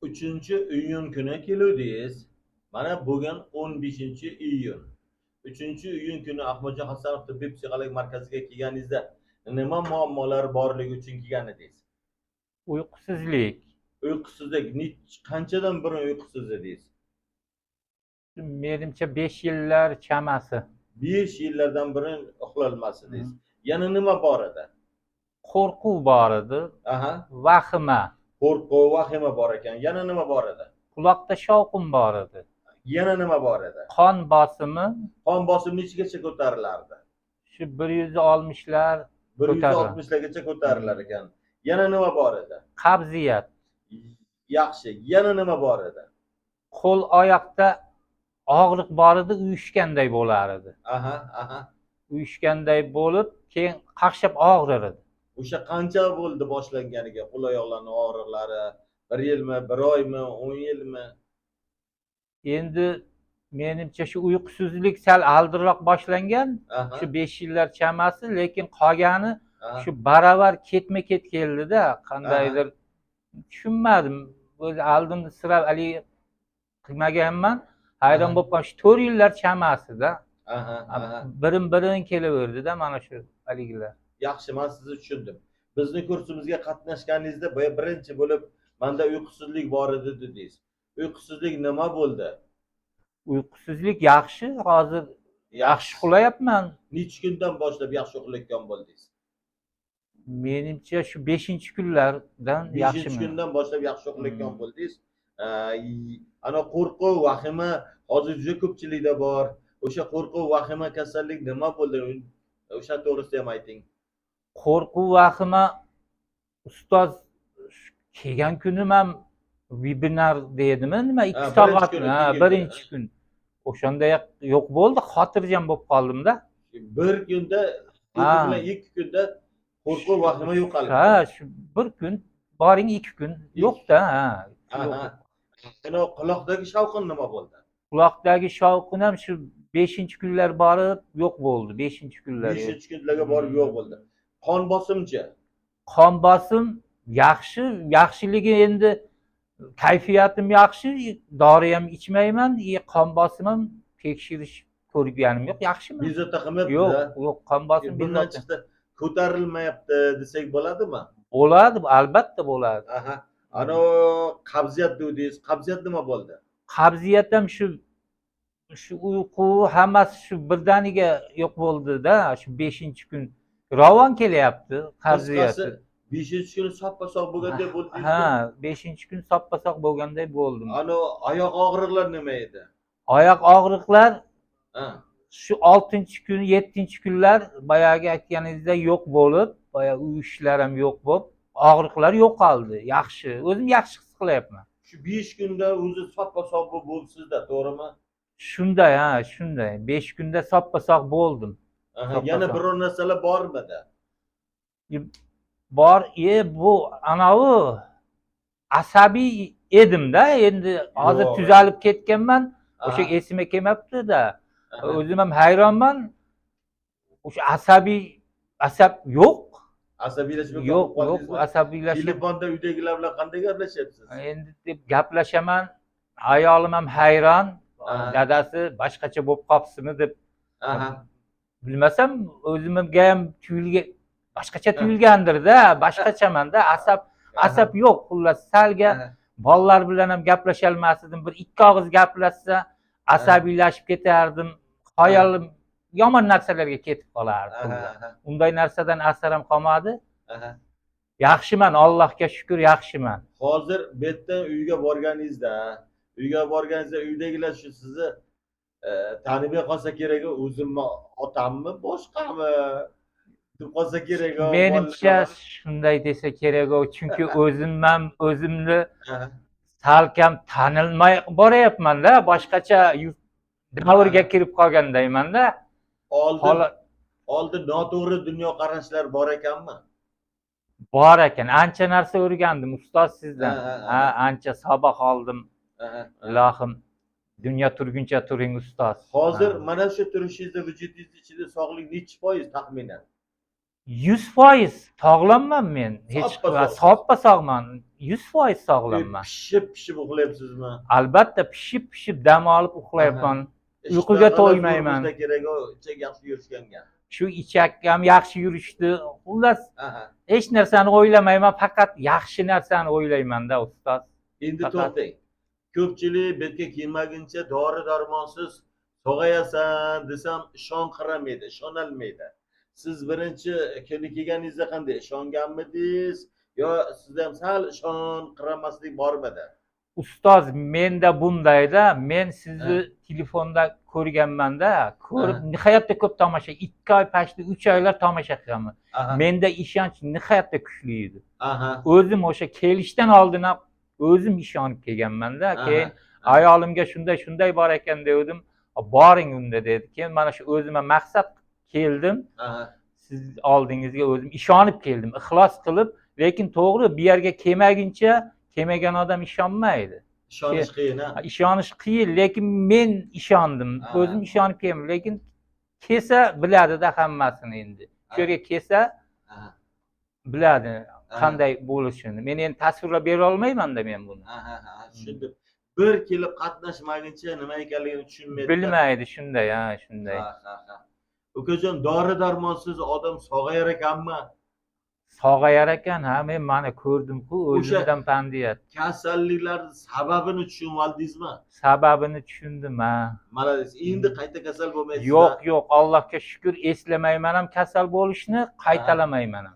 3-iyun kuni keluvdingiz. Mana bugun 15-iyun. 3-iyun kuni Ahmadjon Hasanov tibbiy psixologik markaziga kelganingizda nima muammolar borligi uchun kelgan edingiz? Uyqusuzlik. Uyqusizlik qanchadan burun uyqusiz edingiz? Menimcha 5 yillar chamasi. 5 yillardan burun uxlolmas edingiz. Yana nima bor edi? Qo'rquv bor edi, Aha, vahima, qo'rquv, vahima bor ekan. Yana nima bor edi? quloqda shovqin bor edi, Yana nima bor edi? qon bosimi Qon bosimi nechigacha ko'tarilardi? shu 160lar ko'tariladi. 160largacha ko'tarilar ekan. Yana nima bor edi? Qabziyat, Yaxshi. Yana nima bor edi? qo'l oyoqda og'riq bor edi, uyushganday bo'lar edi. Aha, aha. Uyushganday bo'lib, keyin qaqshab og'rir edi. O'sha qancha bo'ldi boshlanganiga qo'l oyoqlarning og'riqlari? 1 yilmi, 1 oymi, 10 yilmi? Endi menimcha shu uyqusizlik sal oldinroq boshlangan, Aha, shu 5 yillar chamasi, lekin qolgani aha. shu baravar ketma-ket keldida, qandaydir tushunmadim. O'zi oldinda sira haligi qilmaganman, hayron Aha. bo'lib qoldim. Shu 4 yillar chamasida Aha, aha. birin kelaverdi-da mana shu haligilar. Yaxshi, men sizni tushundim. Bizni kursimizga qatnashganingizda birinchi bo'lib menda uyqusizlik bor edi dedingiz. Uyqusizlik nima bo'ldi? Uyqusizlik yaxshi, hozir yaxshi uxlayapman. Necha kundan boshlab yaxshi uxlayotgan bo'ldingiz? Menimcha shu 5-kunlardan 5 yaxshiman. kundan boshlab yaxshi uxlayotgan bo'ldingiz. Ana qo'rquv, vahima hozir juda ko'pchilikda bor. O'sha qo'rquv, vahima kasallik nima bo'ldi? O'sha to'g'risida ham ayting. Qo'rquv, vahima ustoz kelgan kunim ham webinar deydimi, nima 2 soat, birinchi kun. O'shanda yo'q bo'ldi, xotirjam bo'lib qoldim-da. Bir kunda, bilan 2 kunda qo'rquv, vahima yo'qoldi. Ha, shu 1 kun, boring 2 kun yo'q-da, ha. Ana quloqdagi shovqin nima bo'ldi? Quloqdagi shovqin ham shu 5-kunlar borib yo'q bo'ldi, 5-kunlar. 5-kunlarga borib yo'q bo'ldi. Qon bosimchi? Qon bosim yaxshi, yaxshiligi endi kayfiyatim yaxshi, dori ham ichmayman, qon bosimim tekshirish ko'rganim yo'q, yaxshiman. Bezovta qilmayapti? Yo'q, qon bosim bundan chiqdi ko'tarilmayapti desak bo'ladimi? Bo'ladi, albatta bo'ladi. Aha. Ana qabziyat dedingiz. Qabziyat nima bo'ldi? Qabziyat ham shu uyqu hammasi shu birdaniga yo'q bo'ldi-da, shu 5-kun. Ravon kelyapti qabziyati. 5-kuni soppa-sog' bo'lganday bo'ldingiz. Ha, 5-kun soppa-sog' bo'lganday bo'ldim. Ana oyoq og'riqlar nima edi? Oyoq og'riqlar shu 6-kun, 7-kunlar boyagi aytganingizdek yo'q bo'lib, boya uyushlar ham yo'q bo'lib, og'riqlar yo'qoldi. Yaxshi, o'zim yaxshi his qilyapman. Shu 5 kunda o'zi soppa-sog' bo'libsiz-da, to'g'rimi? Shunday, ha, shunday. 5 kunda soppa-sog' bo'ldim. Yana biror narsalar bormidi? Bor, bu anavi asabiy edim-da, endi hozir tuzalib ketganman. O'sha esimga kelmabdi-da. O'zim ham hayronman. O'sha asab yo'q. Asabiylashib yo'q, asabiylashib. Telefonda uydagilar bilan qanday gaplashyapsiz? Endi deb gaplashaman. Ayolim ham hayron. Dadasi boshqacha bo'lib qolibsizmi deb. Bilmasam, o'zimga ham boshqacha tuyulgandir-da, boshqachaman-da, asab yo'q, xullas salga bolalar bilan ham gaplasha olmasdim. Bir 2 og'iz gaplashsa asabiylashib ketardim. Xayolim yomon narsalarga ketib qolardi. Unday narsadan asar ham qolmadi. Yaxshiman, Allohga shukr, yaxshiman. Hozir bu yerdan uyga borganingizda, uydagilar shu sizni tanimay qolsa kerak, o'zimmi, otammi, boshqami deb qolsa kerak. Menimcha shunday desa kerak, chunki o'zimni salkam tanilmay boryapman-da, boshqacha davrga kirib qolgandayman-da. Oldin noto'g'ri dunyoqarashlar bor ekanmi? Bor ekan, ancha narsa o'rgandim ustoz sizdan. Ancha saboq oldim. Ilohim, dunyo turguncha turing ustoz. Hozir mana shu turishingizda vujudingiz ichida sog'lik necha foiz taxminan? 100% sog'lomman men. Hech Soppa-sog'. soppa-sog'man. 100% sog'lomman. Pishib uxlayapsizmi? Albatta pishib dam olib uxlayapman. Uyquga to'ymayman. Bo'lsa kerak, o ichak yaxshi yurishganga. Shu ichak ham yaxshi yurishdi. Xullas Aha. hech narsani o'ylamayman, faqat yaxshi narsani o'ylayman-da ustoz. Endi Faqat- to'xtang. Ko'pchilik betga kiymaguncha dori darmonsiz sog'ayasan desam ishonqiramaydi, ishonolmaydi. Siz birinchi kuni kelganingizda qanday ishonganmidingiz yo sizda ham sal ishonqiramaslik bormidi? Ustoz, menda bundayda, men sizni telefonda ko'rganman-da, ko'rib nihoyatda ko'p tomosha, 2 oy pashti 3 oylar tomosha qilganman. Aha. Menda ishonch nihoyatda kuchli edi. Aha. O'zim o'sha kelishdan oldin ham o'zim ishonib kelganman-da. Keyin Aha. ayolimga shunday bor ekan dedim. Boring unda dedi. Keyin mana shu o'zimga maqsad keldim. Aha. Siz oldingizga o'zim ishonib keldim, ixlos qilib, lekin to'g'ri bu yerga kelmaguncha kelmagan odam ishonmaydi. Ishonish qiyin, ha? Ishonish qiyin, lekin men ishondim. O'zim ishonib keldim, lekin kelsa biladi-da hammasini endi. Shu yerga kelsa Aha. biladi qanday bo'lishini. Men endi tasvirlab bera olmayman-da men buni. Aha, tushundim. Bir kelib qatnashmaguncha nima ekanligini tushunmaydi. Bilmaydi, shunday, shunday. Ha. Ukajon, dori darmonsiz odam sog'ayar ekanmi? Sog'ayar ekan, men mana ko'rdim-ku, o'zimdan pandiyat. Kasalliklarning sababini tushunib oldingizmi? Sababini tushundim, Malades. Endi qayta kasal bo'lmaysiz. Yo'q, Allohga shukr, eslamayman ham kasal bo'lishni, qaytalamayman ham.